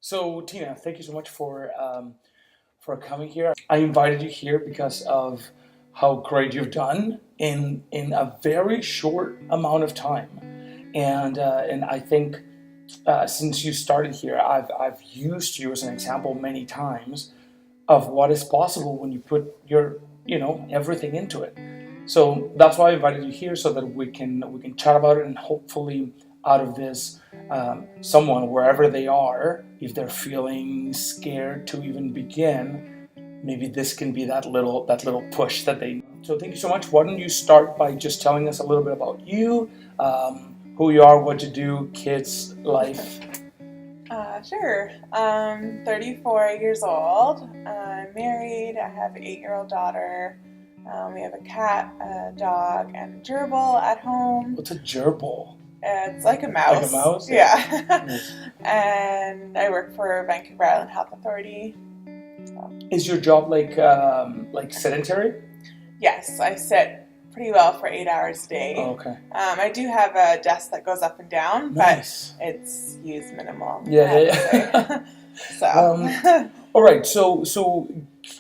So Tina, thank you so much for coming here. I invited you here because of how great you've done in a very short amount of time, and I think since you started here, I've used you as an example many times of what is possible when you put your everything into it. So that's why I invited you here so that we can chat about it, and hopefully out of this, someone wherever they are, if they're feeling scared to even begin, maybe this can be that little push that they. So thank you so much. Why don't you start by just telling us a little bit about you, who you are, what you do, kids, life. Sure. 34 years old. I'm married. I have an 8-year-old daughter. We have a cat, a dog, and a gerbil at home. What's a gerbil? It's like a mouse. Like a mouse? Yeah. Nice. And I work for Vancouver Island Health Authority. So. Is your job like sedentary? Yes, I sit pretty well for 8 hours a day. Oh, okay. I do have a desk that goes up and down, Nice. but it's used minimal. Yeah. So. All right. So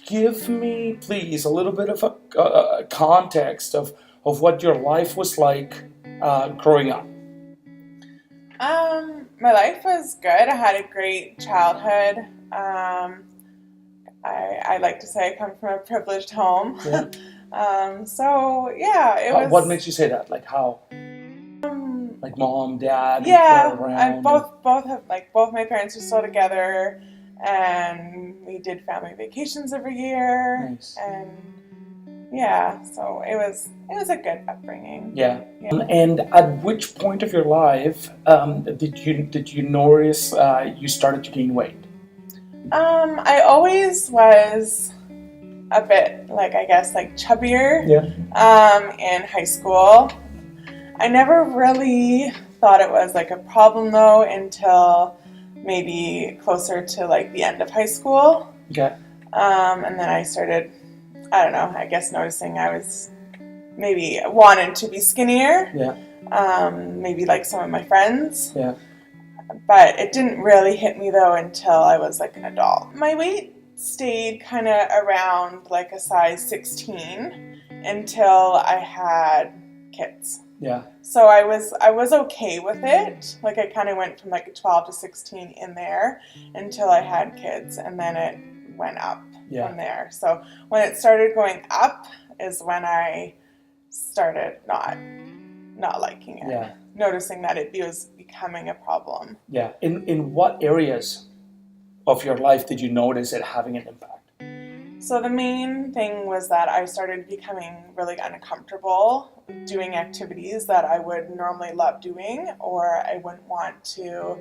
give me, please, a little bit of a context of what your life was like growing up. My life was good. I had a great childhood. I like to say I come from a privileged home. Yeah. So yeah, it was. What makes you say that? Like how? Like mom, dad. Yeah, were I around. both have both my parents were still together, and we did family vacations every year. Nice. And yeah, so it was a good upbringing. Yeah. And at which point of your life did you notice you started to gain weight? I always was a bit chubbier. Yeah. In high school. I never really thought it was like a problem though until maybe closer to like the end of high school. Okay. And then I started, I don't know, I guess noticing I was maybe wanted to be skinnier. Yeah. Maybe like some of my friends. Yeah. But it didn't really hit me though until I was like an adult. My weight stayed kind of around like a size 16 until I had kids. Yeah. So I was okay with it. Like I kind of went from like a 12 to 16 in there until I had kids, and then it went up from there. So when it started going up is when I started not liking it. Yeah. Noticing that it was becoming a problem. Yeah. In what areas of your life did you notice it having an impact? So the main thing was that I started becoming really uncomfortable doing activities that I would normally love doing, or I wouldn't want to.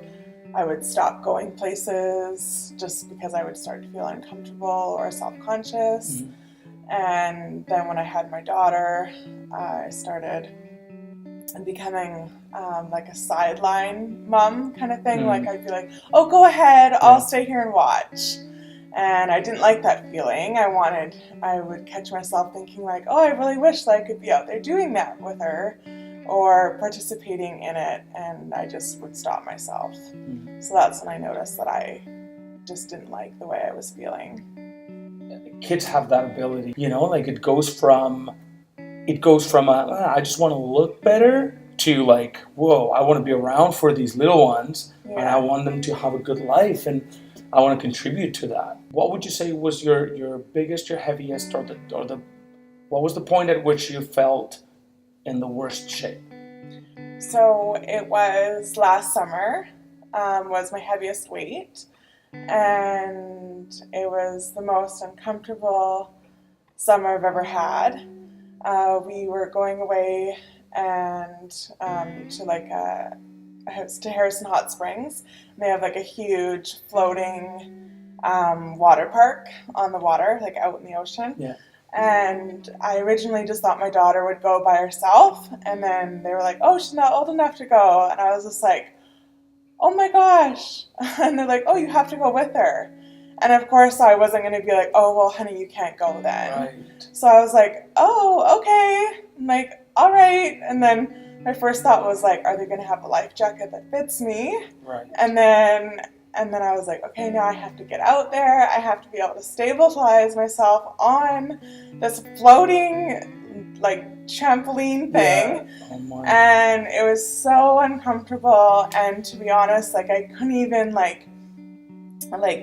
I would stop going places just because I would start to feel uncomfortable or self-conscious. Mm-hmm. And then when I had my daughter, I started becoming like a sideline mom kind of thing. Mm-hmm. Like I'd be like, oh, go ahead, I'll stay here and watch. And I didn't like that feeling. I would catch myself thinking like, oh, I really wish that I could be out there doing that with her or participating in it, and I just would stop myself. Mm-hmm. So that's when I noticed that I just didn't like the way I was feeling. Kids have that ability, like it goes from I just want to look better to like, whoa, I want to be around for these little ones, and I want them to have a good life, and I want to contribute to that. What would you say was your biggest, your heaviest, or what was the point at which you felt in the worst shape? So it was last summer, was my heaviest weight, and it was the most uncomfortable summer I've ever had. We were going away and to Harrison Hot Springs. They have like a huge floating water park on the water, like out in the ocean. Yeah. And I originally just thought my daughter would go by herself, and then they were like, oh, she's not old enough to go. And I was just like, oh my gosh. And they're like, oh, you have to go with her. And of course I wasn't going to be like, oh, well, honey, you can't go then. Right. So I was like, oh, okay. I'm like, all right. And then my first thought was like, are they going to have a life jacket that fits me? Right. And then And then I was like, okay, now I have to get out there. I have to be able to stabilize myself on this floating, like, trampoline thing. Yeah. Oh my. And it was so uncomfortable. And to be honest, like, I couldn't even, like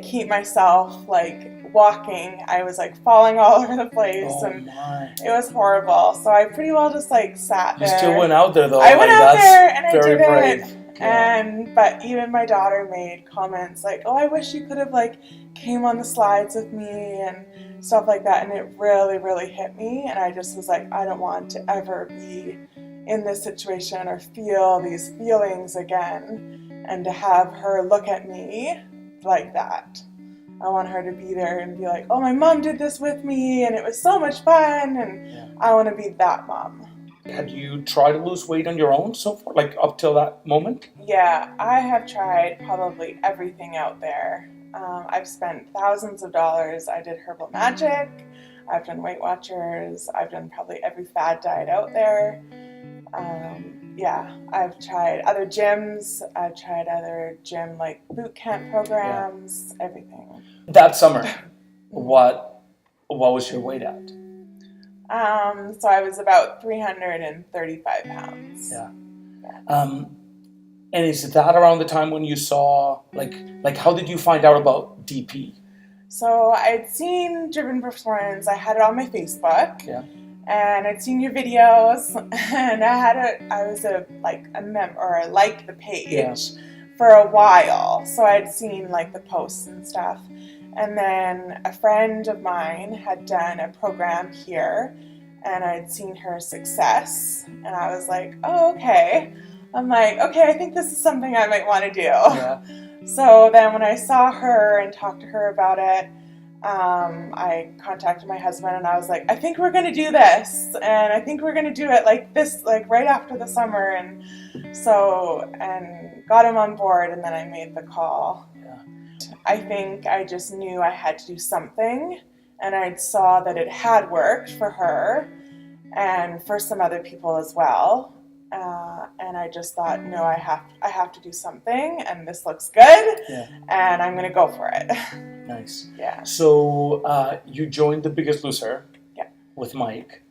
keep myself, like, walking. I was, like, falling all over the place. Oh and my. it was horrible. So I pretty well just, like, sat You there. still went out there though. I went out that's there and I very did brave. it. Yeah. But even my daughter made comments like, oh, I wish you could have, like, came on the slides with me and stuff like that. And it really, really hit me. And I just was like, I don't want to ever be in this situation or feel these feelings again. And to have her look at me like that. I want her to be there and be like, oh, my mom did this with me and it was so much fun. And I want to be that mom. Had you tried to lose weight on your own so far, like up till that moment? Yeah, I have tried probably everything out there. I've spent thousands of dollars. I did Herbal Magic. I've done Weight Watchers. I've done probably every fad diet out there. Yeah, I've tried other gyms. I've tried other gym, like, boot camp programs, everything. That summer, what was your weight at? So I was about 335 pounds. Yeah. And is that around the time when you saw, like how did you find out about DP? So I'd seen Driven Performance. I had it on my Facebook. Yeah. And I'd seen your videos, and I liked the page for a while. So I'd seen, like, the posts and stuff. And then a friend of mine had done a program here, and I'd seen her success, and I was like, oh, okay. I'm like, okay, I think this is something I might want to do. Yeah. So then when I saw her and talked to her about it, I contacted my husband and I was like, I think we're going to do this. And I think we're going to do it like this, like right after the summer. And got him on board, and then I made the call. Yeah. I think I just knew I had to do something, and I saw that it had worked for her and for some other people as well. And I just thought, no, I have to do something, and this looks good, and I'm going to go for it. Nice. Yeah. So you joined The Biggest Loser with Mike,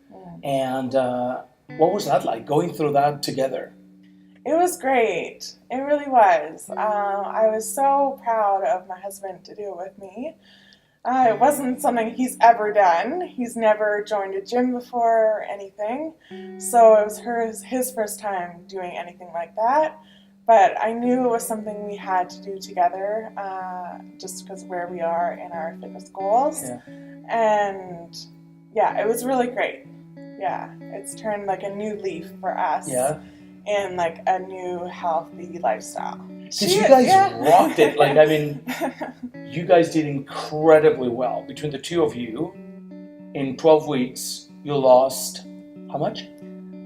and what was that like, going through that together? It was great. It really was. I was so proud of my husband to do it with me. It wasn't something he's ever done. He's never joined a gym before or anything. So it was his first time doing anything like that. But I knew it was something we had to do together, just because of where we are in our fitness goals. Yeah. And yeah, it was really great. Yeah, it's turned like a new leaf for us. Yeah. In like a new healthy lifestyle. Because you guys rocked it. Like, I mean, you guys did incredibly well. Between the two of you, in 12 weeks, you lost how much?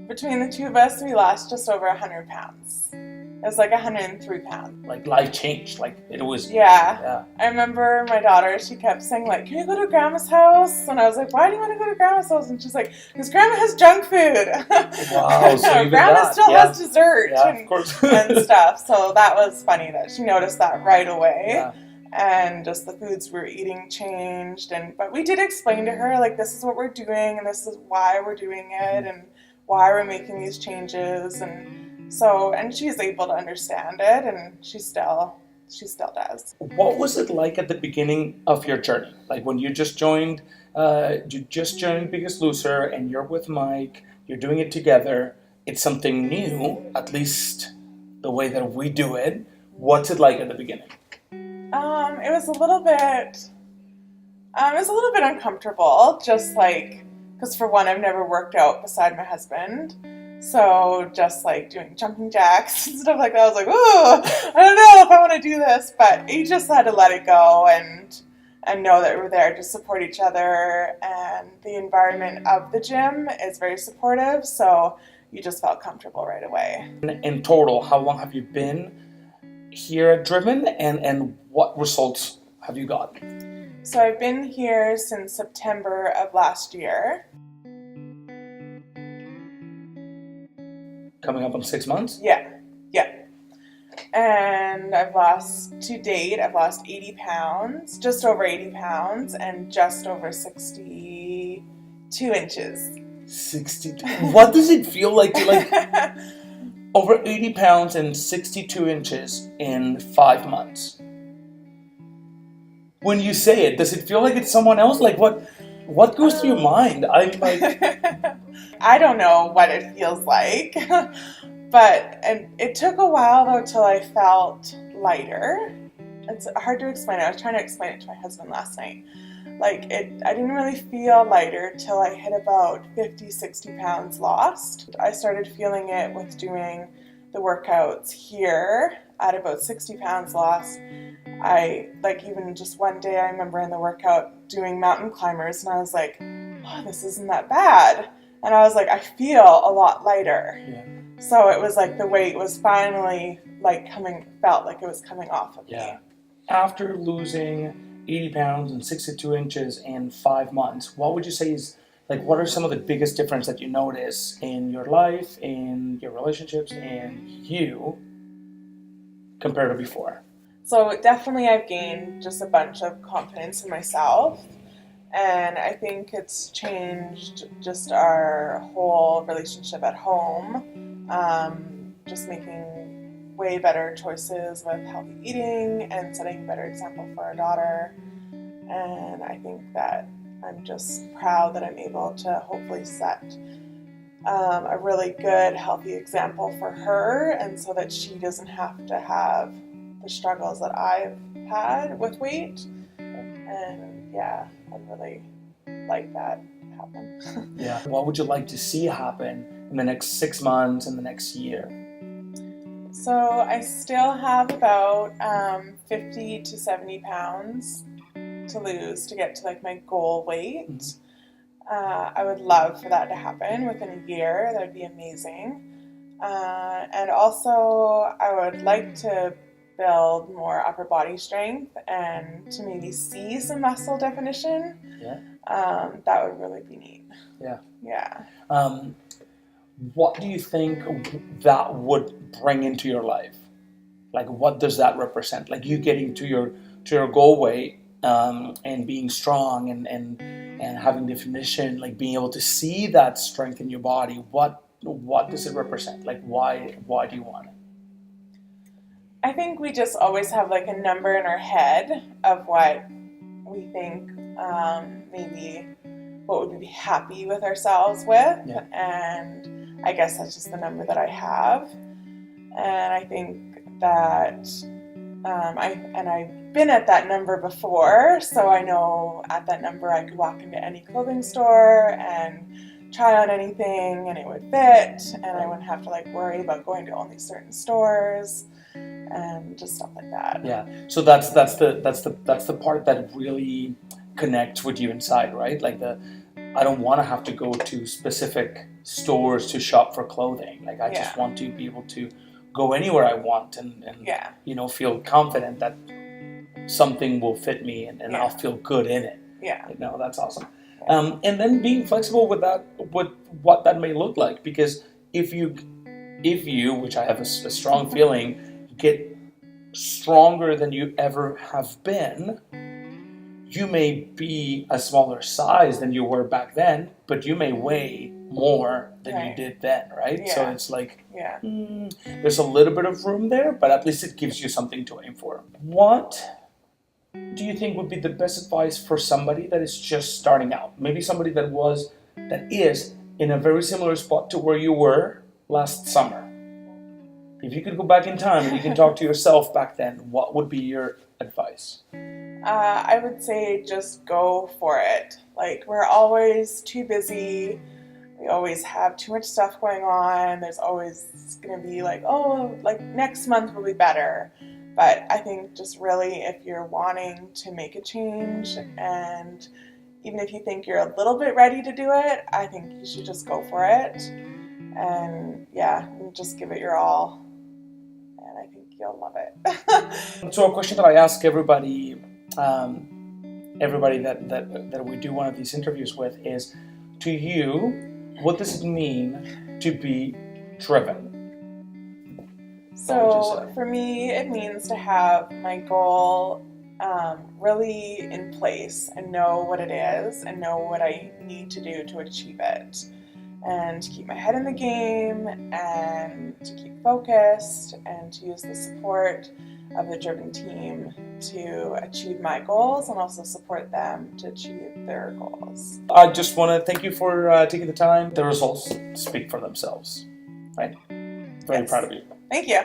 Between the two of us, we lost just over 100 pounds. It was like 103 pounds. Like, life changed. Like, it was... Yeah. I remember my daughter, she kept saying, like, can you go to Grandma's house? And I was like, why do you want to go to Grandma's house? And she's like, because Grandma has junk food. Wow, so even Grandma that, still has dessert of course. and stuff. So that was funny that she noticed that right away. Yeah. And just the foods we were eating changed. But we did explain to her, like, this is what we're doing, and this is why we're doing it, and why we're making these changes. And she's able to understand it, and she still does. What was it like at the beginning of your journey? Like, when you just joined Biggest Loser, and you're with Mike, you're doing it together. It's something new, at least the way that we do it. What's it like at the beginning? It was a little bit uncomfortable, just like, because for one, I've never worked out beside my husband. So just like doing jumping jacks and stuff like that, I was like, ooh, I don't know if I want to do this. But you just had to let it go and know that we're there to support each other. And the environment of the gym is very supportive. So you just felt comfortable right away. In total, how long have you been here at Driven, and what results have you gotten? So I've been here since September of last year. Coming up on 6 months? Yeah. and to date, I've lost 80 pounds, just over 80 pounds, and just over 62 inches. 62. What does it feel like to over 80 pounds and 62 inches in 5 months? When you say it, does it feel like it's someone else? Like what goes through your mind? I'm like, I don't know what it feels like, but it took a while though till I felt lighter. It's hard to explain. I was trying to explain it to my husband last night. I didn't really feel lighter till I hit about 50, 60 pounds lost. I started feeling it with doing the workouts here at about 60 pounds lost. Even just one day I remember in the workout doing mountain climbers, and I was like, oh, this isn't that bad. And I was like, I feel a lot lighter. yeah. So it was like the weight was finally felt like it was coming off of me. After losing 80 pounds and 62 inches in 5 months, what would you say is, what are some of the biggest difference that you notice in your life, in your relationships, and you compared to before? So definitely I've gained just a bunch of confidence in myself, and I think it's changed just our whole relationship at home, just making way better choices with healthy eating and setting a better example for our daughter. And I think that I'm just proud that I'm able to hopefully set a really good, healthy example for her, and so that she doesn't have to have the struggles that I've had with weight. And yeah, I'd really like that to happen. Yeah. What would you like to see happen in the next 6 months and the next year? So I still have about 50 to 70 pounds to lose to get to my goal weight. I would love for that to happen within a year. That would be amazing. And also I would like to build more upper body strength and to maybe see some muscle definition. That would really be neat. Yeah. What do you think that would bring into your life? What does that represent? You getting to your goal weight, and being strong and having definition, being able to see that strength in your body. What does it represent? Why do you want it? I think we just always have a number in our head of what we think maybe what would we be happy with ourselves with. Yeah. And I guess that's just the number that I have. And I think that I've been at that number before, so I know at that number I could walk into any clothing store and try on anything and it would fit, and I wouldn't have to worry about going to only certain stores and just stuff like that. Yeah. So that's the part that really connects with you inside, right? I don't want to have to go to specific stores to shop for clothing. I just want to be able to go anywhere I want and feel confident that something will fit me and I'll feel good in it. Yeah. That's awesome. And then being flexible with what that may look like, because if you, which I have a strong feeling, get stronger than you ever have been, you may be a smaller size than you were back then, but you may weigh more than you did then, right? Yeah. So it's there's a little bit of room there, but at least it gives you something to aim for. What do you think would be the best advice for somebody that is just starting out? Maybe somebody that is in a very similar spot to where you were last summer. If you could go back in time and you can talk to yourself back then, what would be your advice? I would say just go for it. We're always too busy. We always have too much stuff going on. There's always going to be next month will be better. But I think just really if you're wanting to make a change, and even if you think you're a little bit ready to do it, I think you should just go for it. And just give it your all. And I think you'll love it. So a question that I ask everybody that we do one of these interviews with is, to you, what does it mean to be driven? So for me, it means to have my goal really in place and know what it is and know what I need to do to achieve it. And to keep my head in the game and to keep focused and to use the support of the Driven team to achieve my goals and also support them to achieve their goals. I just want to thank you for taking the time. The results speak for themselves, right? Very proud of you. Thank you.